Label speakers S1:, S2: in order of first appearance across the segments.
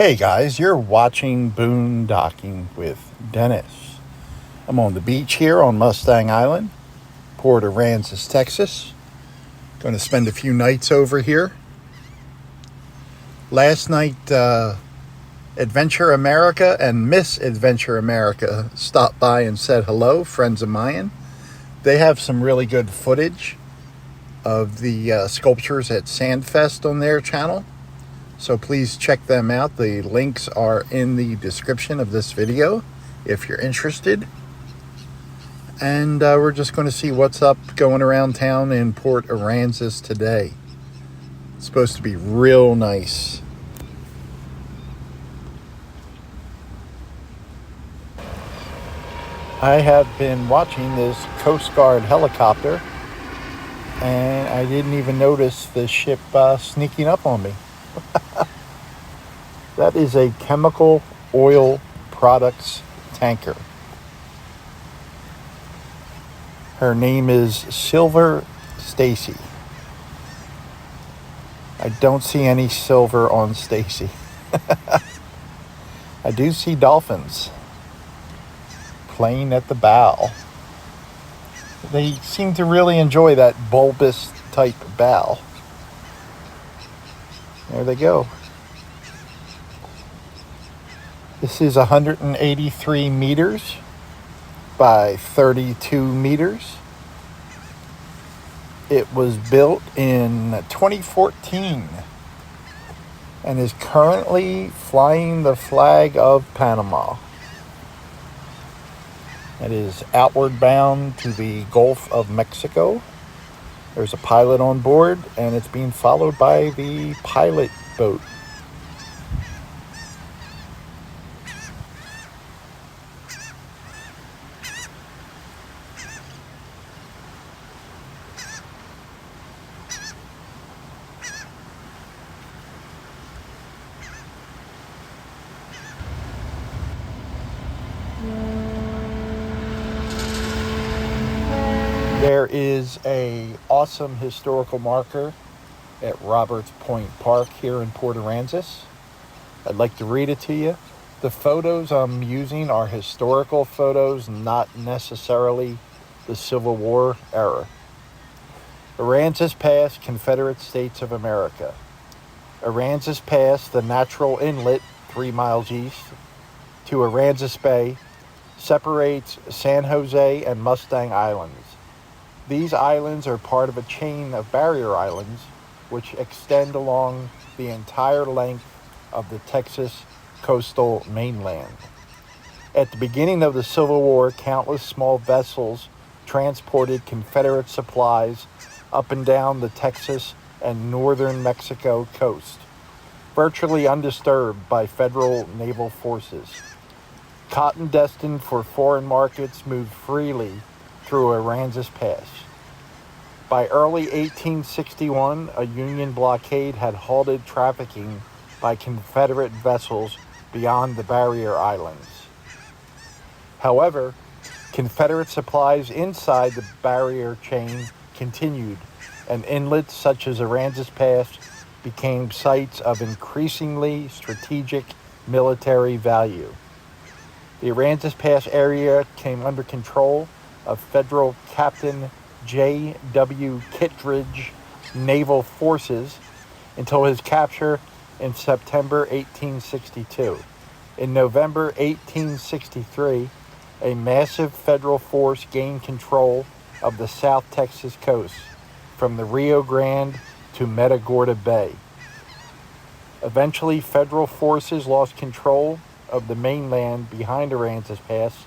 S1: Hey guys, you're watching Boondocking with Dennis. I'm on the beach here on Mustang Island, Port Aransas, Texas. Going to spend a few nights over here. Last night, Adventure America and Miss Adventure America stopped by and said hello, friends of mine. They have some really good footage of the sculptures at Sandfest on their channel. So please check them out. The links are in the description of this video if you're interested. And we're just going to see what's up going around town in Port Aransas today. It's supposed to be real nice. I have been watching this Coast Guard helicopter, and I didn't even notice the ship sneaking up on me. That is a chemical oil products tanker. Her name is Silver Stacy. I don't see any silver on Stacy. I do see dolphins playing at the bow. They seem to really enjoy that bulbous type bow. There they go. This is 183 meters by 32 meters. It was built in 2014 and is currently flying the flag of Panama. It is outward bound to the Gulf of Mexico. There's a pilot on board, and it's being followed by the pilot boat. There is an awesome historical marker at Roberts Point Park here in Port Aransas. I'd like to read it to you. The photos I'm using are historical photos, not necessarily the Civil War era. Aransas Pass, Confederate States of America. Aransas Pass, the natural inlet 3 miles east to Aransas Bay, separates San Jose and Mustang Islands. These islands are part of a chain of barrier islands which extend along the entire length of the Texas coastal mainland. At the beginning of the Civil War, countless small vessels transported Confederate supplies up and down the Texas and northern Mexico coast, virtually undisturbed by federal naval forces. Cotton destined for foreign markets moved freely through Aransas Pass. By early 1861, a Union blockade had halted trafficking by Confederate vessels beyond the barrier islands. However, Confederate supplies inside the barrier chain continued, and inlets such as Aransas Pass became sites of increasingly strategic military value. The Aransas Pass area came under control of Federal Captain J.W. Kittredge naval forces until his capture in September 1862. In November 1863, a massive federal force gained control of the South Texas coast from the Rio Grande to Matagorda Bay. Eventually, federal forces lost control of the mainland behind Aransas Pass,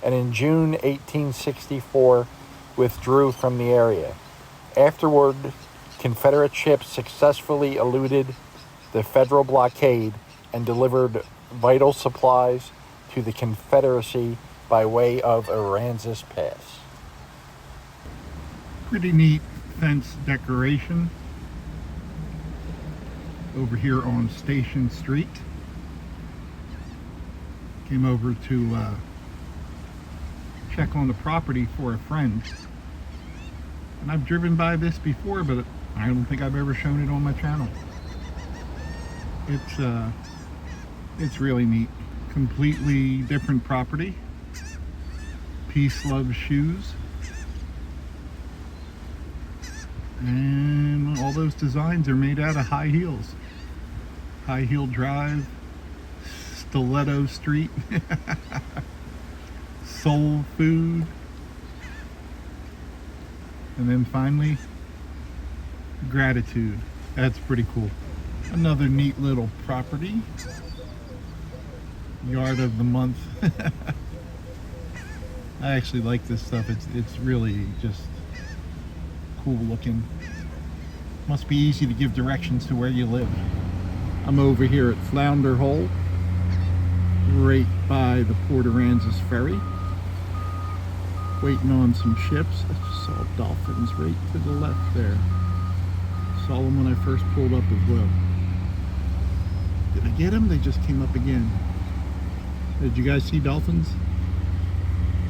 S1: and in June 1864 withdrew from the area. Afterward, Confederate ships successfully eluded the federal blockade and delivered vital supplies to the Confederacy by way of Aransas Pass. Pretty neat fence decoration over here on Station Street. Came over to check on the property for a friend. And I've driven by this before, but I don't think I've ever shown it on my channel. It's It's really neat. Completely different property. Peace Love Shoes. And all those designs are made out of high heels. High Heel Drive, Stiletto Street, Soul Food, and then finally, Gratitude. That's pretty cool. Another neat little property. Yard of the month. I actually like this stuff. It's really just cool looking. Must be easy to give directions to where you live. I'm over here at Flounder Hole, right by the Port Aransas ferry, waiting on some ships. I just saw dolphins right to the left there. Saw them when I first pulled up as well. Did I get them? They just came up again. Did you guys see dolphins?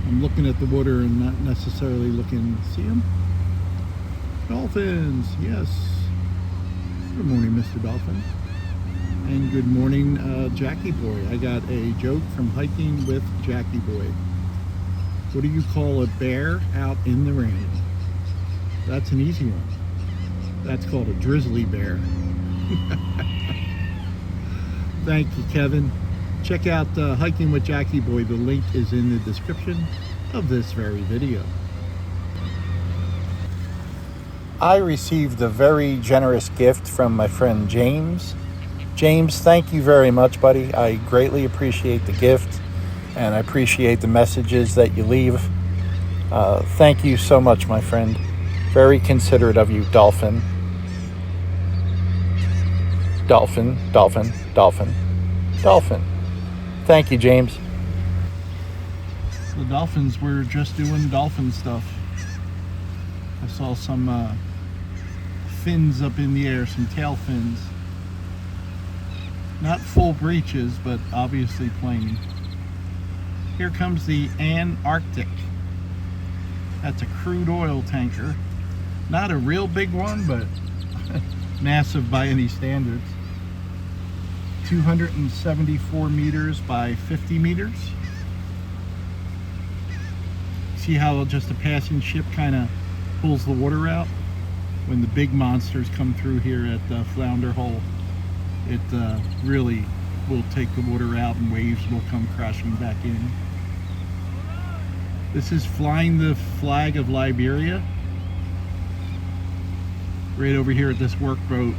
S1: I'm looking at the water and not necessarily looking. See them? Dolphins, yes. Good morning, Mr. Dolphin. And good morning, Jackie Boy. I got a joke from hiking with Jackie Boy. What do you call a bear out in the rain? That's an easy one. That's called a drizzly bear. Thank you, Kevin. Check out Hiking with Jackie Boy. The link is in the description of this very video. I received a very generous gift from my friend James. James, thank you very much, buddy. I greatly appreciate the gift, and I appreciate the messages that you leave. Thank you so much, my friend. Very considerate of you, Dolphin. Dolphin, Dolphin, Dolphin, Dolphin. Thank you, James. The dolphins were just doing dolphin stuff. I saw some fins up in the air, some tail fins. Not full breeches, but obviously plain. Here comes the Antarctic. That's a crude oil tanker. Not a real big one, but massive by any standards. 274 meters by 50 meters. See how just a passing ship kind of pulls the water out? When the big monsters come through here at Flounder Hole, it really will take the water out and waves will come crashing back in. This is flying the flag of Liberia. Right over here at this workboat,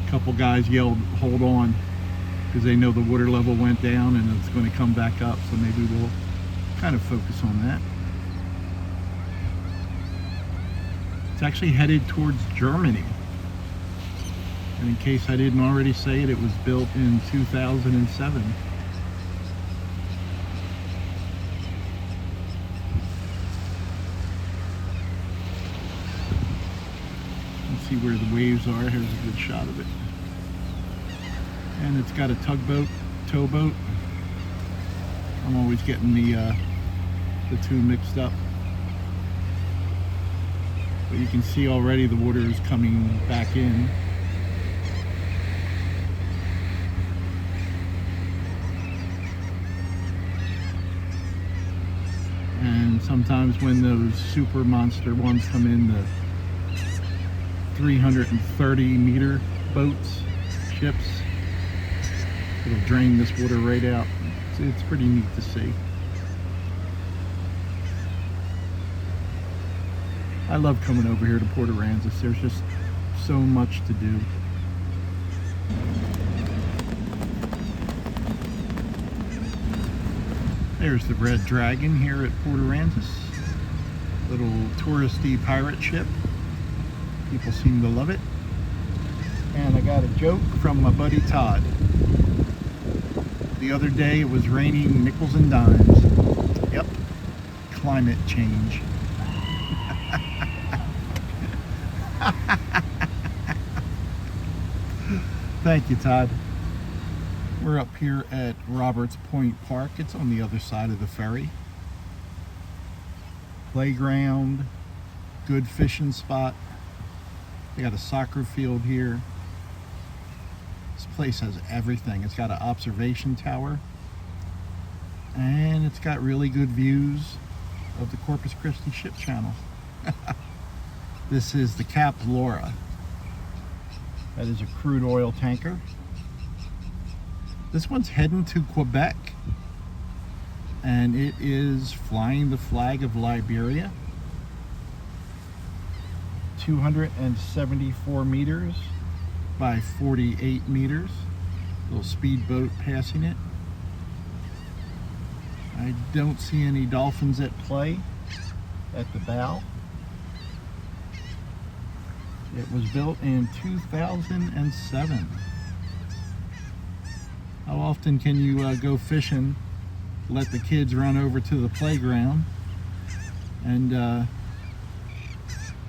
S1: a couple guys yelled, "Hold on," because they know the water level went down and it's going to come back up, so maybe we'll kind of focus on that. It's actually headed towards Germany. And in case I didn't already say it, it was built in 2007. Let's see where the waves are. Here's a good shot of it. And it's got a tugboat, towboat. I'm always getting the two mixed up. But you can see already the water is coming back in. And sometimes when those super monster ones come in, the 330 meter boats, ships, it'll drain this water right out. It's pretty neat to see. I love coming over here to Port Aransas. There's just so much to do. There's the Red Dragon here at Port Aransas. Little touristy pirate ship. People seem to love it. And I got a joke from my buddy Todd. The other day it was raining nickels and dimes. Yep, climate change. Thank you, Todd. We're up here at Roberts Point Park. It's on the other side of the ferry. Playground, good fishing spot. They got a soccer field here. Some place has everything. It's got an observation tower, and it's got really good views of the Corpus Christi ship channel. This is the Cap Laura. That is a crude oil tanker. This one's heading to Quebec, and it is flying the flag of Liberia. 274 meters by 48 meters. Little speedboat passing it. I don't see any dolphins at play at the bow. It was built in 2007. How often can you go fishing, let the kids run over to the playground, and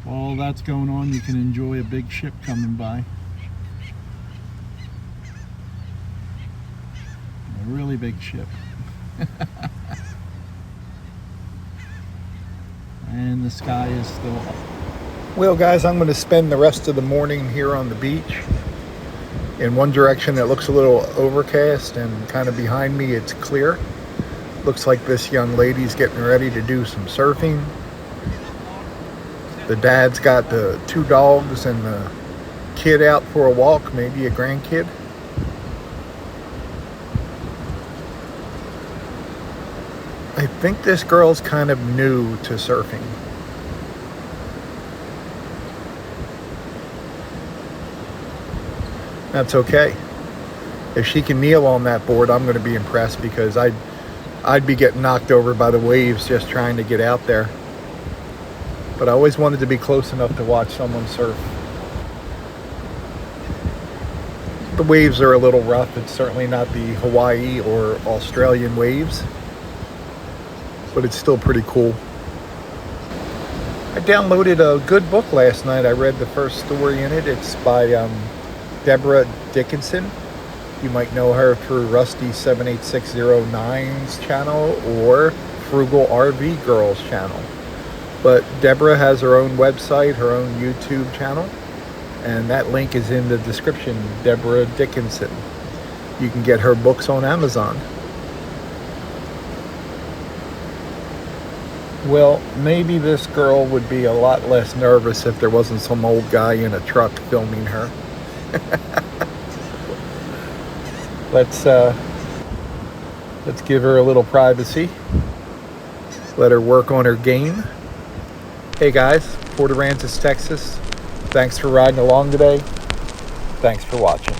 S1: while that's going on, you can enjoy a big ship coming by. A really big ship. And the sky is still up. Well, guys, I'm going to spend the rest of the morning here on the beach. In one direction, it looks a little overcast, and kind of behind me, it's clear. Looks like this young lady's getting ready to do some surfing. The dad's got the 2 dogs and the kid out for a walk, maybe a grandkid. I think this girl's kind of new to surfing. That's okay. If she can kneel on that board, I'm going to be impressed, because I'd be getting knocked over by the waves just trying to get out there. But I always wanted to be close enough to watch someone surf. The waves are a little rough. It's certainly not the Hawaii or Australian waves, but it's still pretty cool. I downloaded a good book last night. I read the first story in it. It's by Deborah Dickinson. You might know her through Rusty78609's channel or Frugal RV Girls channel. But Deborah has her own website, her own YouTube channel, and that link is in the description. Deborah Dickinson. You can get her books on Amazon. Well, maybe this girl would be a lot less nervous if there wasn't some old guy in a truck filming her. Let's give her a little privacy. Let her work on her game. Hey guys, Port Aransas, Texas. Thanks for riding along today. Thanks for watching.